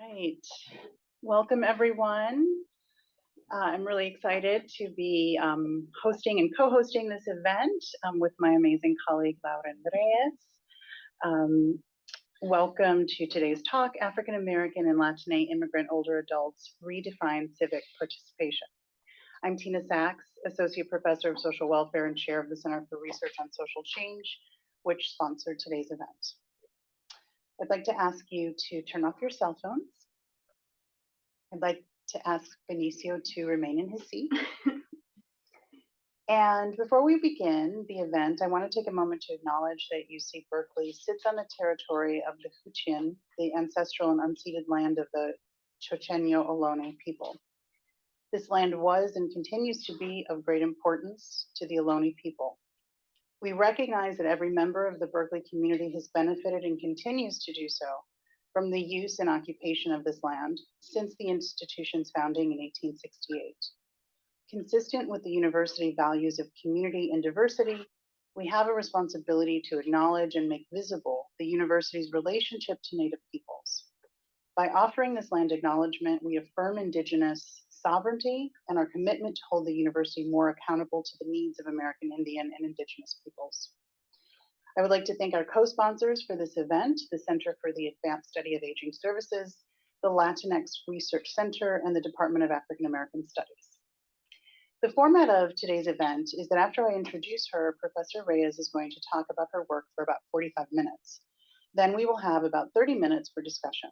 Right. Welcome, everyone. I'm really excited to be hosting and co-hosting this event with my amazing colleague, Lauren Reyes. Um, Welcome to today's talk, African American and Latina Immigrant Older Adults Redefine Civic Participation. I'm Tina Sachs, Associate Professor of Social Welfare and Chair of the Center for Research on Social Change, which sponsored today's event. I'd like to ask you to turn off your cell phones. I'd like to ask Benicio to remain in his seat. And before we begin the event, I want to take a moment to acknowledge that UC Berkeley sits on the territory of the Huichin, the ancestral and unceded land of the Chochenyo Ohlone people. This land was and continues to be of great importance to the Ohlone people. We recognize that every member of the Berkeley community has benefited and continues to do so from the use and occupation of this land since the institution's founding in 1868. Consistent with the university values of community and diversity, we have a responsibility to acknowledge and make visible the university's relationship to Native peoples. By offering this land acknowledgement, we affirm Indigenous sovereignty and our commitment to hold the university more accountable to the needs of American Indian and Indigenous peoples. I would like to thank our co-sponsors for this event, the Center for the Advanced Study of Aging Services, the Latinx Research Center, and the Department of African American Studies. The format of today's event is that after I introduce her, Professor Reyes is going to talk about her work for about 45 minutes. Then we will have about 30 minutes for discussion.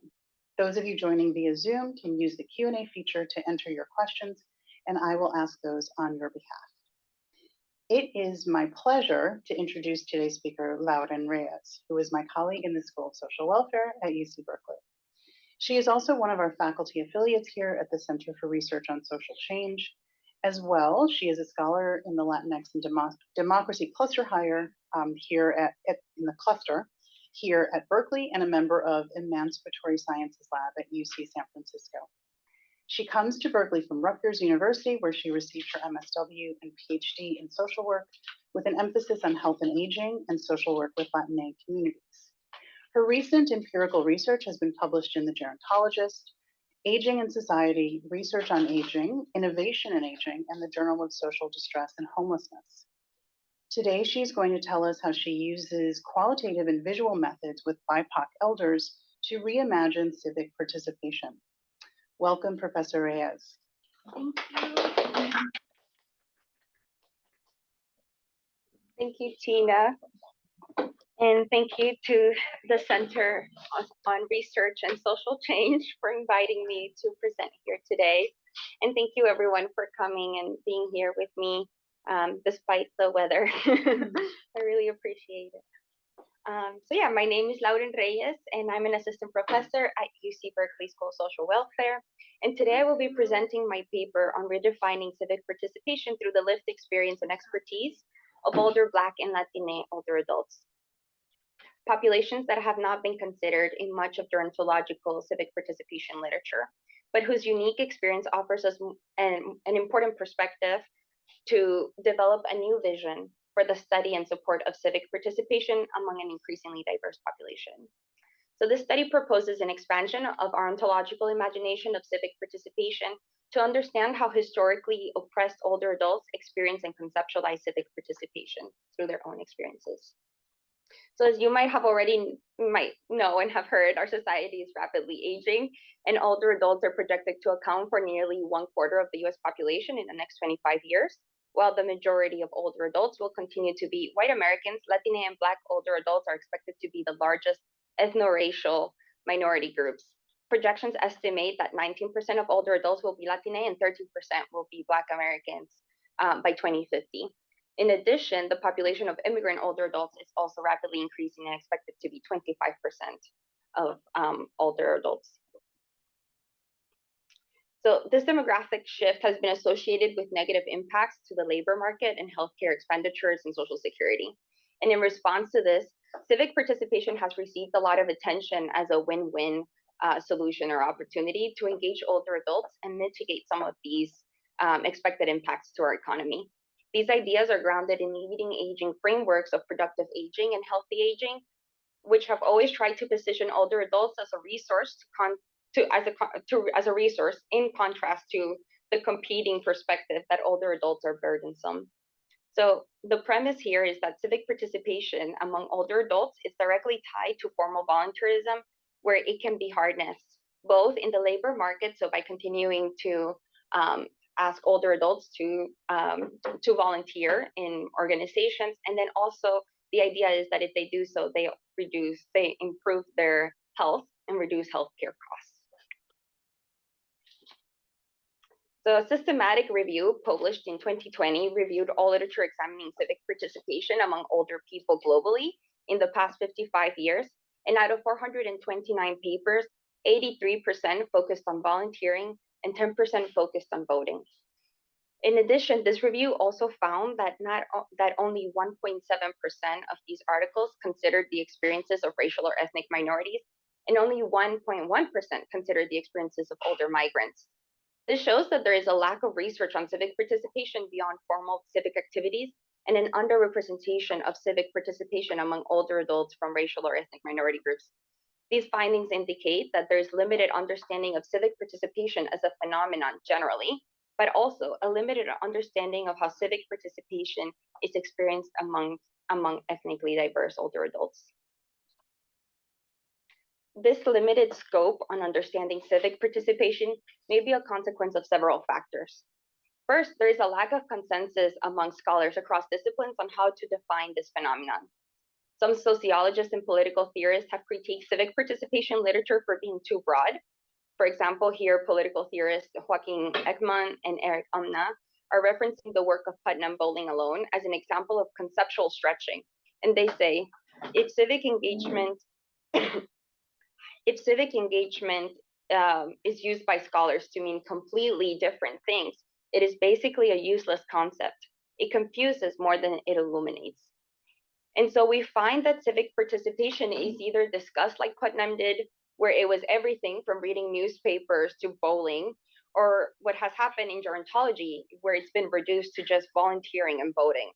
Those of you joining via Zoom can use the Q&A feature to enter your questions, and I will ask those on your behalf. It is my pleasure to introduce today's speaker, Lauren Reyes, who is my colleague in the School of Social Welfare at UC Berkeley. She is also one of our faculty affiliates here at the Center for Research on Social Change. As well, she is a scholar in the Latinx and Democracy Cluster Hire here in the cluster here at Berkeley and a member of Emancipatory Sciences Lab at UC San Francisco. She comes to Berkeley from Rutgers University, where she received her MSW and PhD in social work with an emphasis on health and aging and social work with Latina communities. Her recent empirical research has been published in The Gerontologist, Aging and Society, Research on Aging, Innovation in Aging, and the Journal of Social Distress and Homelessness. Today, she's going to tell us how she uses qualitative and visual methods with BIPOC elders to reimagine civic participation. Welcome, Professor Reyes. Thank you. Thank you, Tina. And thank you to the Center on Research and Social Change for inviting me to present here today. And thank you everyone for coming and being here with me despite the weather. I really appreciate it. My name is Lauren Reyes, and I'm an assistant professor at UC Berkeley School of Social Welfare. And today I will be presenting my paper on redefining civic participation through the lived experience and expertise of older Black and Latina older adults. Populations that have not been considered in much of gerontological civic participation literature, but whose unique experience offers us an important perspective to develop a new vision for the study and support of civic participation among an increasingly diverse population. So this study proposes an expansion of our ontological imagination of civic participation to understand how historically oppressed older adults experience and conceptualize civic participation through their own experiences. So as you might know and have heard, our society is rapidly aging, and older adults are projected to account for nearly 1/4 of the US population in the next 25 years. While the majority of older adults will continue to be white Americans, Latina and Black older adults are expected to be the largest ethno-racial minority groups. Projections estimate that 19% of older adults will be Latina and 13% will be Black Americans by 2050. In addition, the population of immigrant older adults is also rapidly increasing and expected to be 25% of older adults. So this demographic shift has been associated with negative impacts to the labor market and healthcare expenditures and Social Security. And in response to this, civic participation has received a lot of attention as a win-win solution or opportunity to engage older adults and mitigate some of these expected impacts to our economy. These ideas are grounded in leading aging frameworks of productive aging and healthy aging, which have always tried to position older adults as a resource as a resource, in contrast to the competing perspective that older adults are burdensome. So the premise here is that civic participation among older adults is directly tied to formal volunteerism, where it can be harnessed both in the labor market, so by continuing to ask older adults to volunteer in organizations, and then also the idea is that if they do so, they improve their health and reduce healthcare costs. So a systematic review published in 2020 reviewed all literature examining civic participation among older people globally in the past 55 years. And out of 429 papers, 83% focused on volunteering and 10% focused on voting. In addition, this review also found that that only 1.7% of these articles considered the experiences of racial or ethnic minorities, and only 1.1% considered the experiences of older migrants. This shows that there is a lack of research on civic participation beyond formal civic activities and an underrepresentation of civic participation among older adults from racial or ethnic minority groups. These findings indicate that there is limited understanding of civic participation as a phenomenon generally, but also a limited understanding of how civic participation is experienced among ethnically diverse older adults. This limited scope on understanding civic participation may be a consequence of several factors. First, there is a lack of consensus among scholars across disciplines on how to define this phenomenon. Some sociologists and political theorists have critiqued civic participation literature for being too broad. For example, here, political theorists Joaquin Ekman and Eric Umna are referencing the work of Putnam Bowling alone as an example of conceptual stretching. And they say, if civic engagement is used by scholars to mean completely different things, it is basically a useless concept. It confuses more than it illuminates. And so we find that civic participation is either discussed like Putnam did, where it was everything from reading newspapers to bowling, or what has happened in gerontology, where it's been reduced to just volunteering and voting.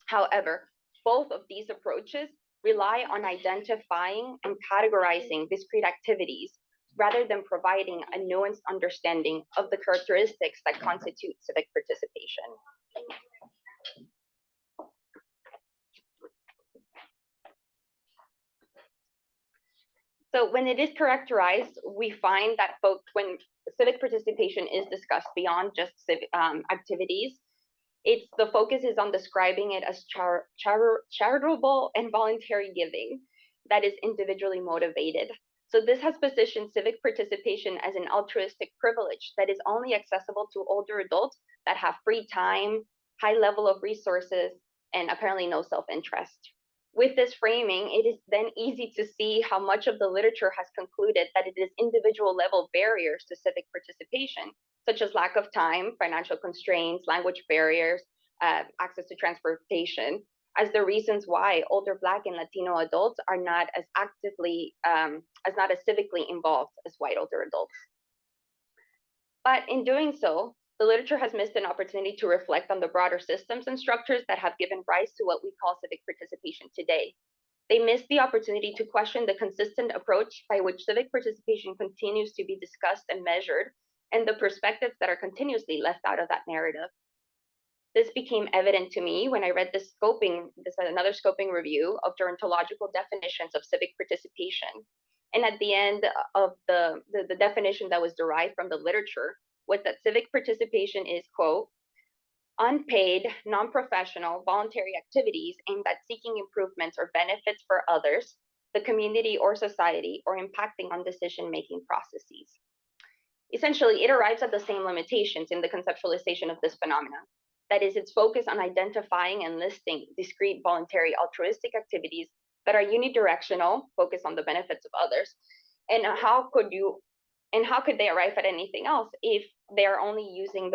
However, both of these approaches rely on identifying and categorizing discrete activities rather than providing a nuanced understanding of the characteristics that constitute civic participation. So when it is characterized, we find that when civic participation is discussed beyond just civic activities, the focus is on describing it as charitable and voluntary giving that is individually motivated. So this has positioned civic participation as an altruistic privilege that is only accessible to older adults that have free time, high level of resources, and apparently no self-interest. With this framing, it is then easy to see how much of the literature has concluded that it is individual level barriers to civic participation, such as lack of time, financial constraints, language barriers, access to transportation, as the reasons why older Black and Latino adults are not as civically involved as white older adults. But in doing so, the literature has missed an opportunity to reflect on the broader systems and structures that have given rise to what we call civic participation today. They missed the opportunity to question the consistent approach by which civic participation continues to be discussed and measured, and the perspectives that are continuously left out of that narrative. This became evident to me when I read another scoping review of gerontological definitions of civic participation. And at the end of the definition that was derived from the literature was that civic participation is, quote, unpaid, non-professional, voluntary activities aimed at seeking improvements or benefits for others, the community or society, or impacting on decision-making processes. Essentially, it arrives at the same limitations in the conceptualization of this phenomenon. That is, its focus on identifying and listing discrete, voluntary, altruistic activities that are unidirectional, focus on the benefits of others, and how could they arrive at anything else if they are only using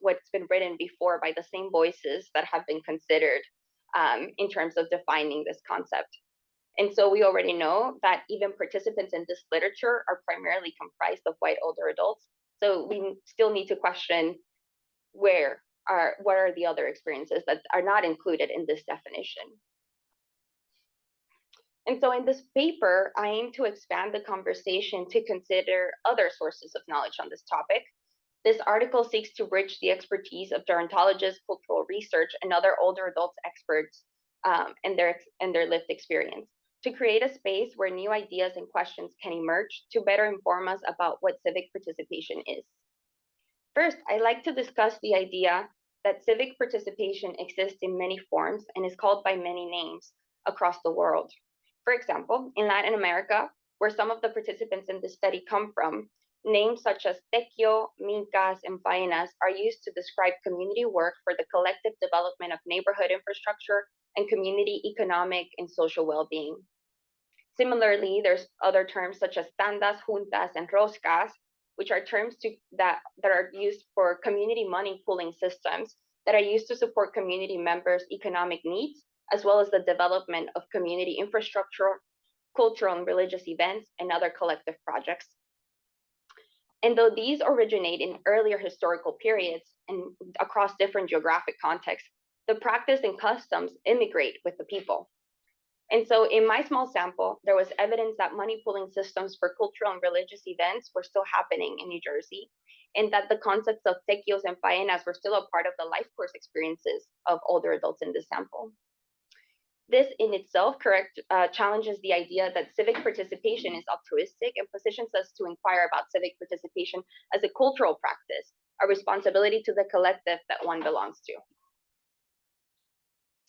what's been written before by the same voices that have been considered in terms of defining this concept. And so we already know that even participants in this literature are primarily comprised of white older adults. So we still need to question what are the other experiences that are not included in this definition. And so in this paper, I aim to expand the conversation to consider other sources of knowledge on this topic. This article seeks to bridge the expertise of gerontologists, cultural research, and other older adults experts and their lived experience to create a space where new ideas and questions can emerge to better inform us about what civic participation is. First, I'd like to discuss the idea that civic participation exists in many forms and is called by many names across the world. For example, in Latin America, where some of the participants in this study come from, names such as tequio, mincas, and faenas are used to describe community work for the collective development of neighborhood infrastructure and community economic and social well-being. Similarly, there's other terms such as tandas, juntas, and roscas, which are terms that are used for community money pooling systems that are used to support community members' economic needs, as well as the development of community infrastructure, cultural and religious events, and other collective projects. And though these originate in earlier historical periods and across different geographic contexts, the practice and customs immigrate with the people. And so in my small sample, there was evidence that money pooling systems for cultural and religious events were still happening in New Jersey, and that the concepts of tequios and faenas were still a part of the life course experiences of older adults in this sample. This in itself challenges the idea that civic participation is altruistic and positions us to inquire about civic participation as a cultural practice, a responsibility to the collective that one belongs to.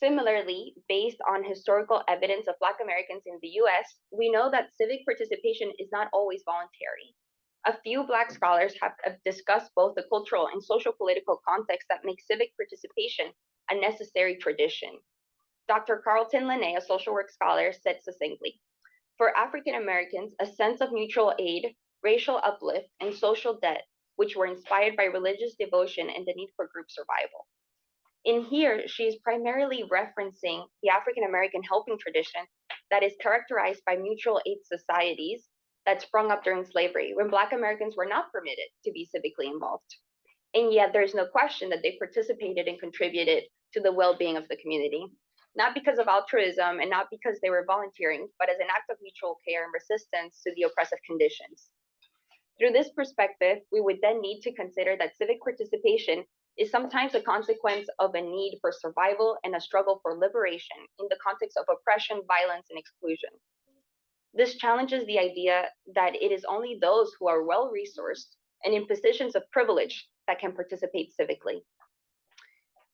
Similarly, based on historical evidence of Black Americans in the US, we know that civic participation is not always voluntary. A few Black scholars have discussed both the cultural and social political context that make civic participation a necessary tradition. Dr. Carlton Lene, a social work scholar, said succinctly, "For African Americans, a sense of mutual aid, racial uplift, and social debt, which were inspired by religious devotion and the need for group survival." In here, she is primarily referencing the African American helping tradition that is characterized by mutual aid societies that sprung up during slavery, when Black Americans were not permitted to be civically involved. And yet, there's no question that they participated and contributed to the well being of the community, not because of altruism and not because they were volunteering, but as an act of mutual care and resistance to the oppressive conditions. Through this perspective, we would then need to consider that civic participation is sometimes a consequence of a need for survival and a struggle for liberation in the context of oppression, violence, and exclusion. This challenges the idea that it is only those who are well-resourced and in positions of privilege that can participate civically.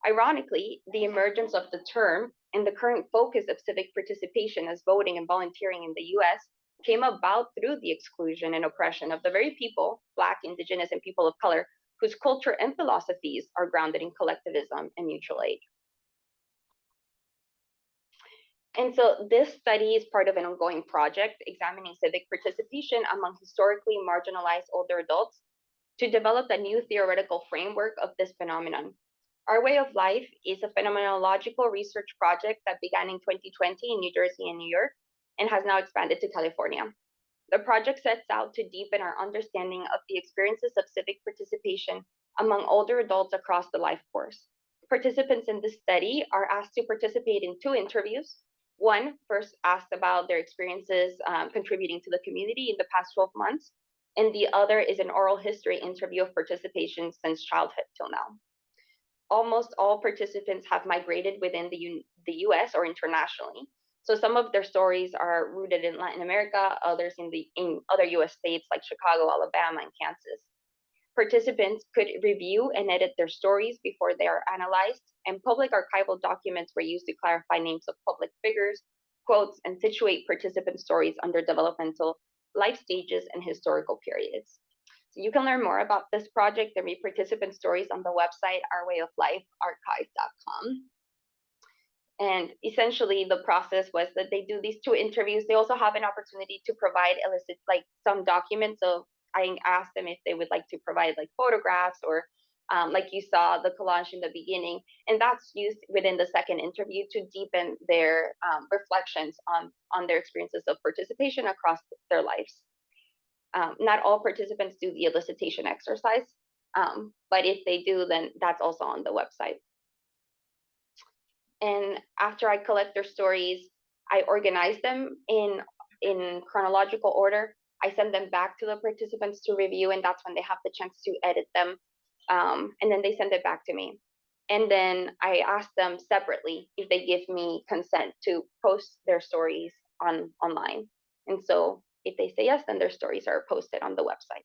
Ironically, the emergence of the term and the current focus of civic participation as voting and volunteering in the US came about through the exclusion and oppression of the very people, Black, Indigenous, and people of color, whose culture and philosophies are grounded in collectivism and mutual aid. And so this study is part of an ongoing project examining civic participation among historically marginalized older adults to develop a new theoretical framework of this phenomenon. Our Way of Life is a phenomenological research project that began in 2020 in New Jersey and New York and has now expanded to California. The project sets out to deepen our understanding of the experiences of civic participation among older adults across the life course. Participants in this study are asked to participate in 2 interviews. One first asked about their experiences contributing to the community in the past 12 months, and the other is an oral history interview of participation since childhood till now. Almost all participants have migrated within the US or internationally. So some of their stories are rooted in Latin America, others in other US states like Chicago, Alabama, and Kansas. Participants could review and edit their stories before they are analyzed, and public archival documents were used to clarify names of public figures, quotes, and situate participant stories under developmental life stages and historical periods. So you can learn more about this project and read participant stories on the website ourwayoflifearchive.com. And essentially the process was that they do these 2 interviews. They also have an opportunity to provide some documents. So I asked them if they would like to provide like photographs or like you saw the collage in the beginning. And that's used within the second interview to deepen their reflections on their experiences of participation across their lives. Not all participants do the elicitation exercise, but if they do, then that's also on the website. And after I collect their stories, I organized them in chronological order. I send them back to the participants to review, and that's when they have the chance to edit them. And then they send it back to me. And then I ask them separately if they give me consent to post their stories online. And so if they say yes, then their stories are posted on the website.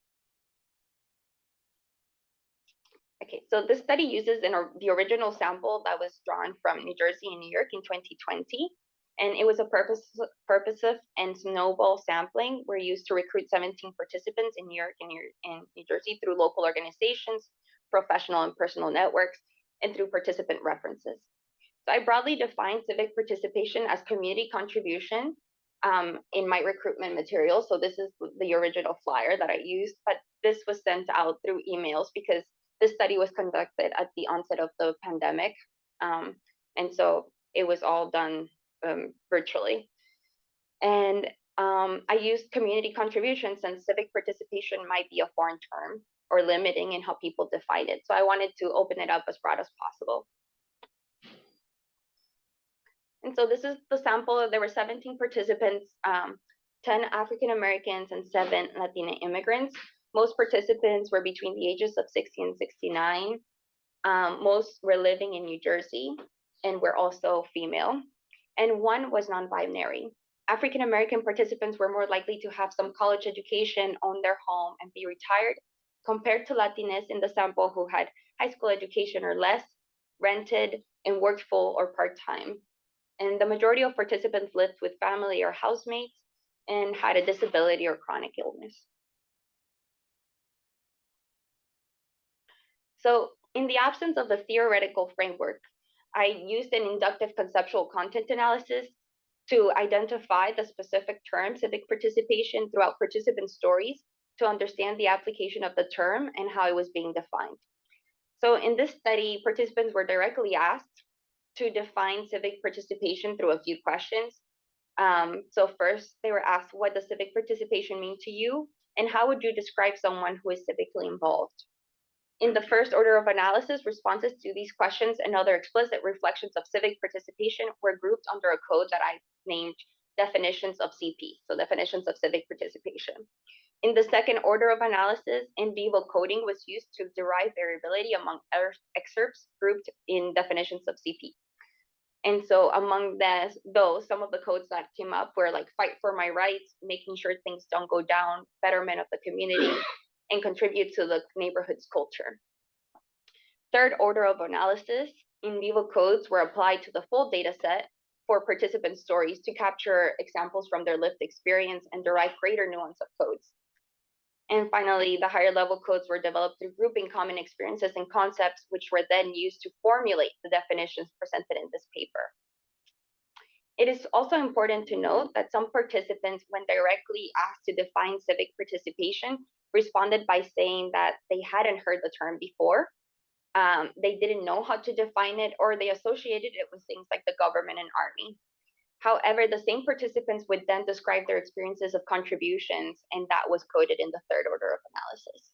Okay, so this study uses the original sample that was drawn from New Jersey and New York in 2020. And it was a purposive and snowball sampling were used to recruit 17 participants in New York and New Jersey through local organizations, professional and personal networks, and through participant references. So I broadly define civic participation as community contribution in my recruitment material. So this is the original flyer that I used, but this was sent out through emails because this study was conducted at the onset of the pandemic. And so it was all done virtually. And I used community contribution since civic participation might be a foreign term or limiting in how people define it. So I wanted to open it up as broad as possible. And so this is the sample. There were 17 participants, 10 African Americans and 7 Latina immigrants. Most participants were between the ages of 60 and 69. Most were living in New Jersey and were also female. And 1 was non-binary. African American participants were more likely to have some college education, own their home, and be retired, compared to Latinas in the sample who had high school education or less, rented, and worked full or part-time. And the majority of participants lived with family or housemates and had a disability or chronic illness. So in the absence of a theoretical framework, I used an inductive conceptual content analysis to identify the specific term civic participation throughout participant stories to understand the application of the term and how it was being defined. So in this study, participants were directly asked to define civic participation through a few questions. So first, they were asked, what does civic participation mean to you? And how would you describe someone who is civically involved? In the first order of analysis, responses to these questions and other explicit reflections of civic participation were grouped under a code that I named definitions of CP, so definitions of civic participation. In the second order of analysis, in vivo coding was used to derive variability among excerpts grouped in definitions of CP. And so among those, some of the codes that came up were like fight for my rights, making sure things don't go down, betterment of the community, and contribute to the neighborhood's culture. Third order of analysis, in vivo codes were applied to the full data set for participant stories to capture examples from their lived experience and derive greater nuance of codes. And finally, the higher level codes were developed through grouping common experiences and concepts, which were then used to formulate the definitions presented in this paper. It is also important to note that some participants, when directly asked to define civic participation, responded by saying that they hadn't heard the term before, they didn't know how to define it, or they associated it with things like the government and army. However, the same participants would then describe their experiences of contributions, and that was coded in the third order of analysis.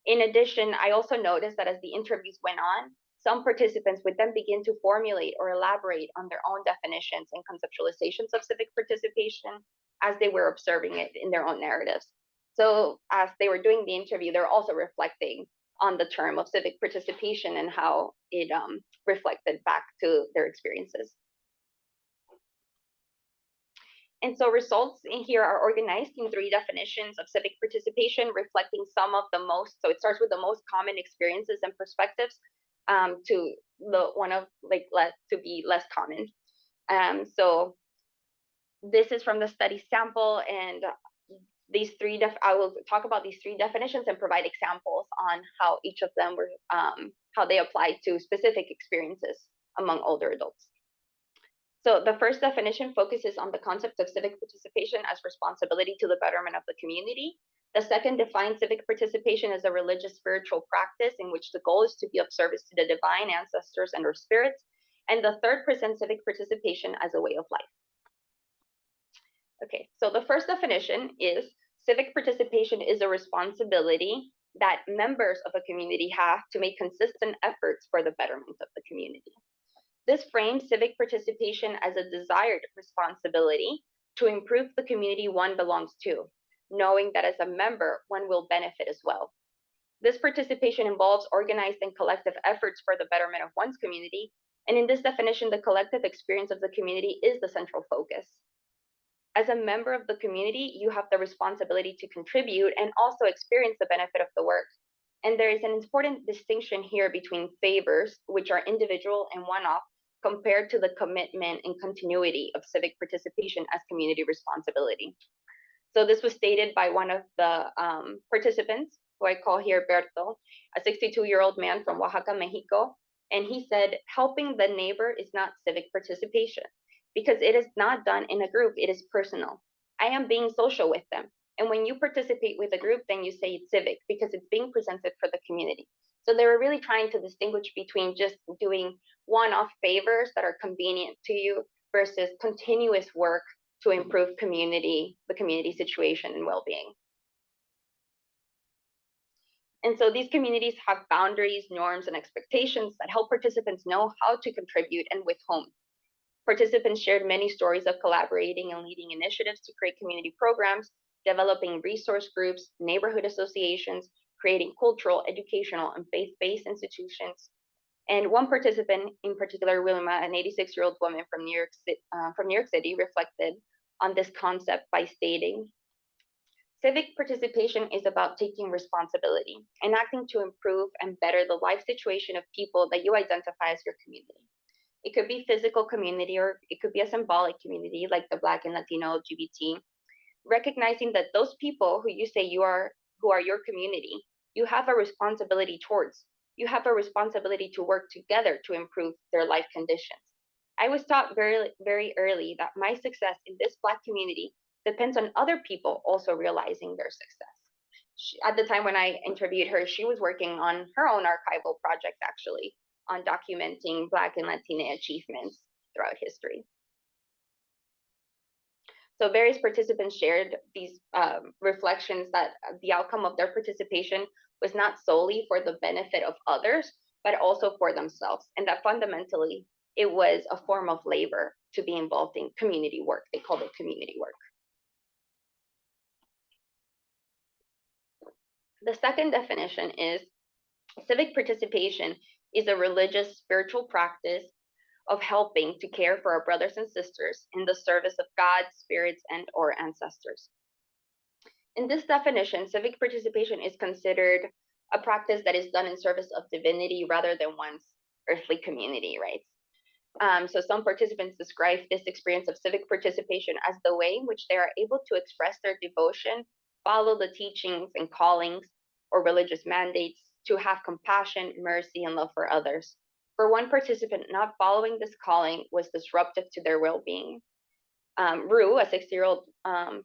In addition, I also noticed that as the interviews went on, some participants would then begin to formulate or elaborate on their own definitions and conceptualizations of civic participation as they were observing it in their own narratives. So as they were doing the interview, they're also reflecting on the term of civic participation and how it reflected back to their experiences. And so results in here are organized in 3 definitions of civic participation, reflecting some of the most, so it starts with the most common experiences and perspectives to the one of like to be less common. So this is from the study sample, and these 3 I will talk about these 3 definitions and provide examples on how each of them were how they apply to specific experiences among older adults. So the first definition focuses on the concept of civic participation as responsibility to the betterment of the community. The second defines civic participation as a religious spiritual practice in which the goal is to be of service to the divine ancestors and or spirits. And the third presents civic participation as a way of life. Okay, so the first definition is civic participation is a responsibility that members of a community have to make consistent efforts for the betterment of the community. This frames civic participation as a desired responsibility to improve the community one belongs to, knowing that as a member, one will benefit as well. This participation involves organized and collective efforts for the betterment of one's community, and in this definition, the collective experience of the community is the central focus. As a member of the community, you have the responsibility to contribute and also experience the benefit of the work. And there is an important distinction here between favors, which are individual and one-off, compared to the commitment and continuity of civic participation as community responsibility. So this was stated by one of the participants, who I call here Berto, a 62-year-old man from Oaxaca, Mexico. And he said, helping the neighbor is not civic participation because it is not done in a group, it is personal. I am being social with them. And when you participate with a group, then you say it's civic because it's being presented for the community. So they were really trying to distinguish between just doing one-off favors that are convenient to you versus continuous work to improve the community situation and well-being. And so these communities have boundaries, norms, and expectations that help participants know how to contribute and with whom. Participants shared many stories of collaborating and leading initiatives to create community programs, developing resource groups, neighborhood associations, creating cultural, educational, and faith-based institutions. And one participant in particular, Wilma, an 86-year-old woman from New York City, reflected on this concept by stating, civic participation is about taking responsibility and acting to improve and better the life situation of people that you identify as your community. It could be physical community or it could be a symbolic community like the Black and Latino LGBT, recognizing that those people who you say who are your community, you have a responsibility towards. You have a responsibility to work together to improve their life conditions. I was taught very, very early that my success in this Black community depends on other people also realizing their success. At the time when I interviewed her, she was working on her own archival project, actually, on documenting Black and Latina achievements throughout history. So various participants shared these reflections that the outcome of their participation was not solely for the benefit of others, but also for themselves, and that fundamentally it was a form of labor to be involved in community work. They called it community work. The second definition is civic participation is a religious spiritual practice of helping to care for our brothers and sisters in the service of God, spirits, and or ancestors. In this definition, civic participation is considered a practice that is done in service of divinity rather than one's earthly community, right? So some participants describe this experience of civic participation as the way in which they are able to express their devotion, follow the teachings and callings or religious mandates, to have compassion, mercy, and love for others. For one participant, not following this calling was disruptive to their well-being. Rue, a 60-year-old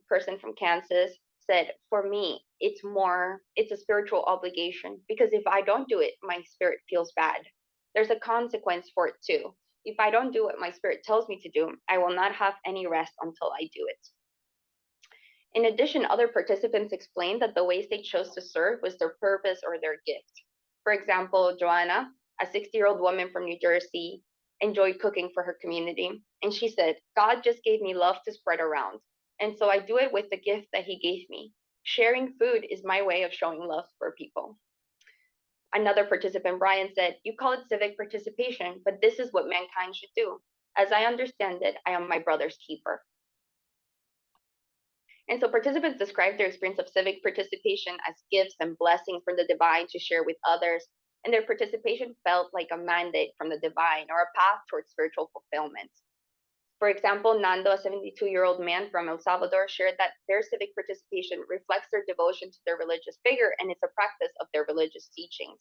person from Kansas, said, for me, it's a spiritual obligation because if I don't do it, my spirit feels bad. There's a consequence for it too. If I don't do what my spirit tells me to do, I will not have any rest until I do it. In addition, other participants explained that the ways they chose to serve was their purpose or their gift. For example, Joanna, a 60-year-old woman from New Jersey, enjoyed cooking for her community. And she said, God just gave me love to spread around. And so I do it with the gift that he gave me. Sharing food is my way of showing love for people. Another participant, Brian, said, you call it civic participation, but this is what mankind should do. As I understand it, I am my brother's keeper. And so participants described their experience of civic participation as gifts and blessings from the divine to share with others, and their participation felt like a mandate from the divine or a path towards spiritual fulfillment. For example, Nando, a 72-year-old man from El Salvador, shared that their civic participation reflects their devotion to their religious figure and it's a practice of their religious teachings.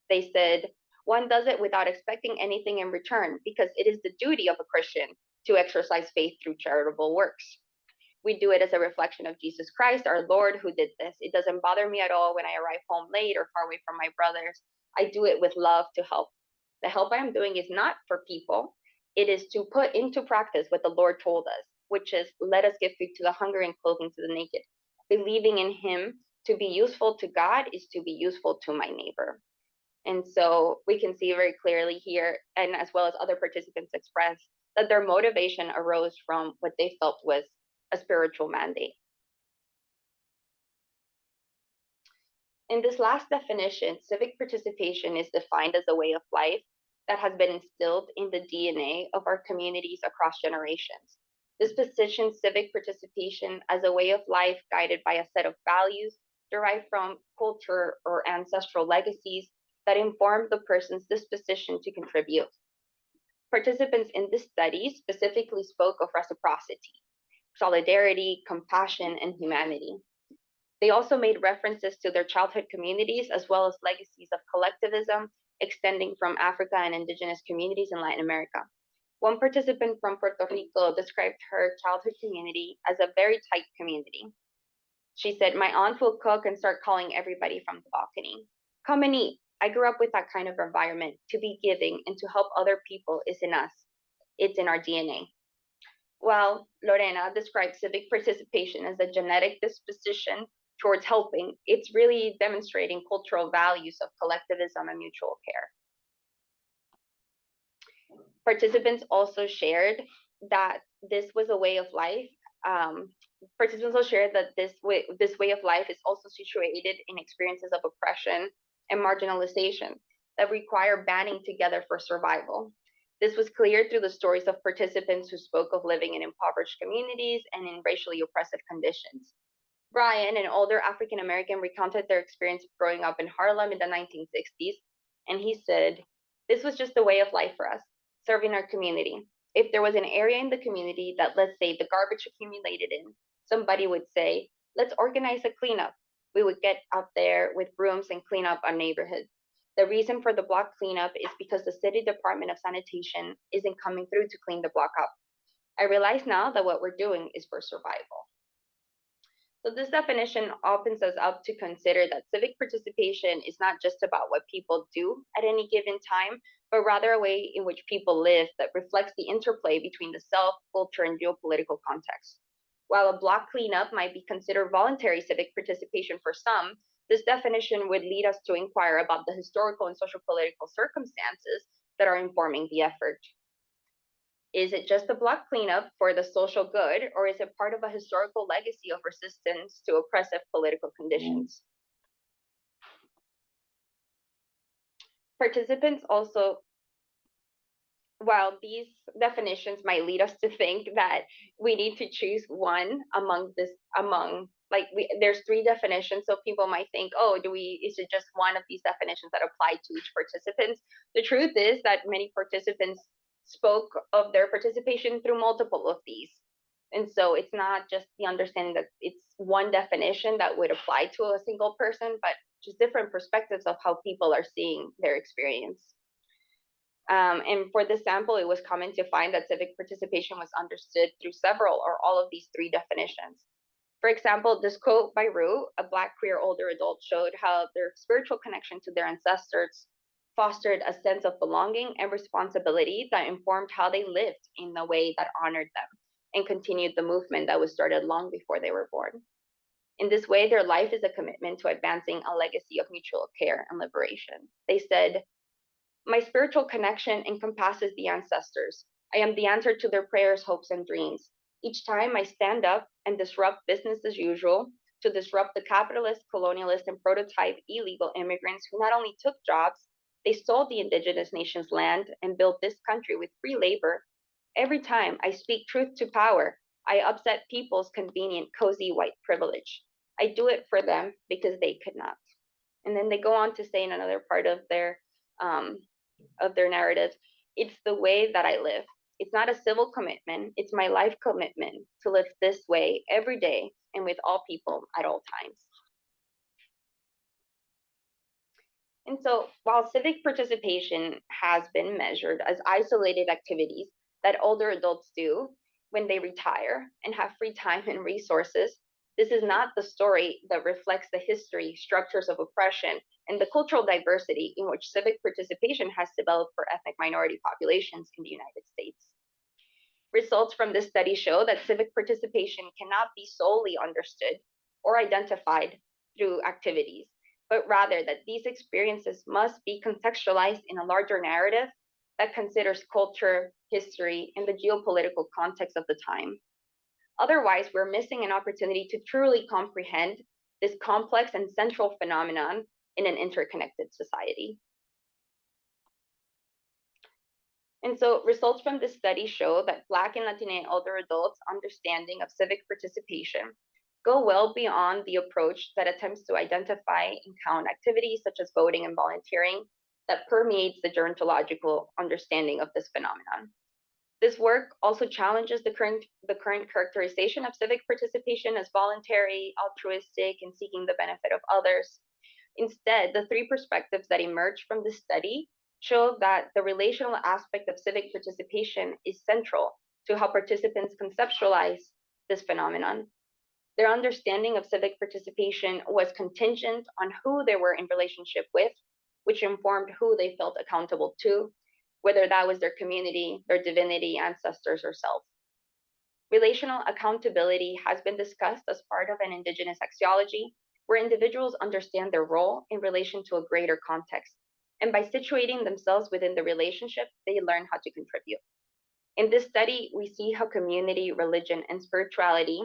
They said, one does it without expecting anything in return because it is the duty of a Christian to exercise faith through charitable works. We do it as a reflection of Jesus Christ, our Lord, who did this. It doesn't bother me at all when I arrive home late or far away from my brothers. I do it with love to help. The help I am doing is not for people. It is to put into practice what the Lord told us, which is let us give food to the hungry and clothing to the naked. Believing in him to be useful to God is to be useful to my neighbor. And so we can see very clearly here, and as well as other participants express, that their motivation arose from what they felt was a spiritual mandate. In this last definition, civic participation is defined as a way of life that has been instilled in the DNA of our communities across generations. This positions civic participation as a way of life guided by a set of values derived from culture or ancestral legacies that inform the person's disposition to contribute. Participants in this study specifically spoke of reciprocity, solidarity, compassion, and humanity. They also made references to their childhood communities as well as legacies of collectivism extending from Africa and indigenous communities in Latin America. One participant from Puerto Rico described her childhood community as a very tight community. She said, "My aunt will cook and start calling everybody from the balcony. Come and eat. I grew up with that kind of environment. To be giving and to help other people is in us. It's in our DNA." While Lorena describes civic participation as a genetic disposition towards helping, it's really demonstrating cultural values of collectivism and mutual care. Participants also shared that this was a way of life. Participants also shared that this way of life is also situated in experiences of oppression and marginalization that require banding together for survival. This was clear through the stories of participants who spoke of living in impoverished communities and in racially oppressive conditions. Brian, an older African American, recounted their experience of growing up in Harlem in the 1960s, and he said, "This was just a way of life for us, serving our community. If there was an area in the community that, let's say, the garbage accumulated in, somebody would say, 'Let's organize a cleanup.' We would get out there with brooms and clean up our neighborhood. The reason for the block cleanup is because the city department of sanitation isn't coming through to clean the block up. I realize now that what we're doing is for survival." So this definition opens us up to consider that civic participation is not just about what people do at any given time, but rather a way in which people live that reflects the interplay between the self, culture, and geopolitical context. While a block cleanup might be considered voluntary civic participation for some, this definition would lead us to inquire about the historical and social political circumstances that are informing the effort. Is it just a block cleanup for the social good, or is it part of a historical legacy of resistance to oppressive political conditions? Participants also, while these definitions might lead us to think that we need to choose one there's three definitions, so people might think, oh, is it just one of these definitions that apply to each participant? The truth is that many participants spoke of their participation through multiple of these. And so it's not just the understanding that it's one definition that would apply to a single person, but just different perspectives of how people are seeing their experience. And for this sample, it was common to find that civic participation was understood through several or all of these three definitions. For example, this quote by Rue, a Black queer older adult, showed how their spiritual connection to their ancestors fostered a sense of belonging and responsibility that informed how they lived in a way that honored them and continued the movement that was started long before they were born. In this way, their life is a commitment to advancing a legacy of mutual care and liberation. They said, "My spiritual connection encompasses the ancestors. I am the answer to their prayers, hopes, and dreams. Each time I stand up and disrupt business as usual, to disrupt the capitalist, colonialist, and prototype illegal immigrants who not only took jobs, they stole the indigenous nation's land and built this country with free labor. Every time I speak truth to power, I upset people's convenient, cozy white privilege. I do it for them because they could not." And then they go on to say in another part of their narrative, "It's the way that I live. It's not a civil commitment, it's my life commitment to live this way every day and with all people at all times." And so while civic participation has been measured as isolated activities that older adults do when they retire and have free time and resources, this is not the story that reflects the history, structures of oppression, and the cultural diversity in which civic participation has developed for ethnic minority populations in the United States. Results from this study show that civic participation cannot be solely understood or identified through activities. but rather that these experiences must be contextualized in a larger narrative that considers culture, history, and the geopolitical context of the time. Otherwise, we're missing an opportunity to truly comprehend this complex and central phenomenon in an interconnected society. And so results from this study show that Black and Latina older adults' understanding of civic participation go well beyond the approach that attempts to identify and count activities such as voting and volunteering that permeates the gerontological understanding of this phenomenon. This work also challenges the current characterization of civic participation as voluntary, altruistic, and seeking the benefit of others. Instead, the three perspectives that emerge from this study show that the relational aspect of civic participation is central to how participants conceptualize this phenomenon. Their understanding of civic participation was contingent on who they were in relationship with, which informed who they felt accountable to, whether that was their community, their divinity, ancestors, or self. Relational accountability has been discussed as part of an Indigenous axiology, where individuals understand their role in relation to a greater context. And by situating themselves within the relationship, they learn how to contribute. In this study, we see how community, religion, and spirituality,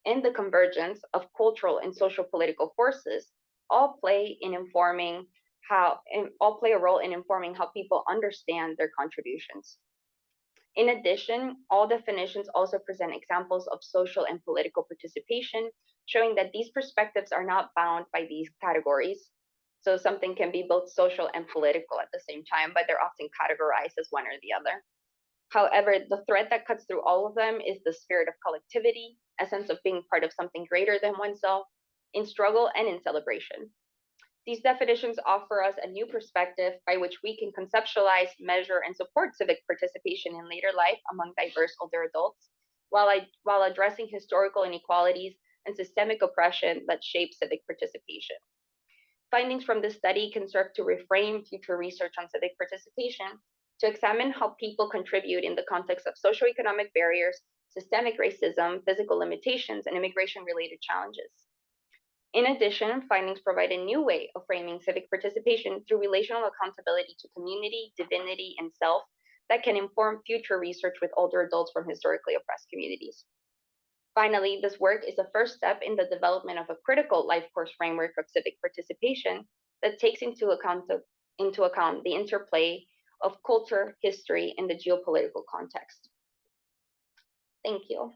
and the convergence of cultural and social political forces all play a role in informing how people understand their contributions. In addition, all definitions also present examples of social and political participation, showing that these perspectives are not bound by these categories. So something can be both social and political at the same time, but they're often categorized as one or the other. However, the thread that cuts through all of them is the spirit of collectivity, a sense of being part of something greater than oneself, in struggle and in celebration. These definitions offer us a new perspective by which we can conceptualize, measure, and support civic participation in later life among diverse older adults, while addressing historical inequalities and systemic oppression that shape civic participation. Findings from this study can serve to reframe future research on civic participation, to examine how people contribute in the context of socioeconomic barriers, systemic racism, physical limitations, and immigration-related challenges. In addition, findings provide a new way of framing civic participation through relational accountability to community, divinity, and self that can inform future research with older adults from historically oppressed communities. Finally, this work is a first step in the development of a critical life course framework of civic participation that takes into account the interplay of culture, history, and the geopolitical context. Thank you.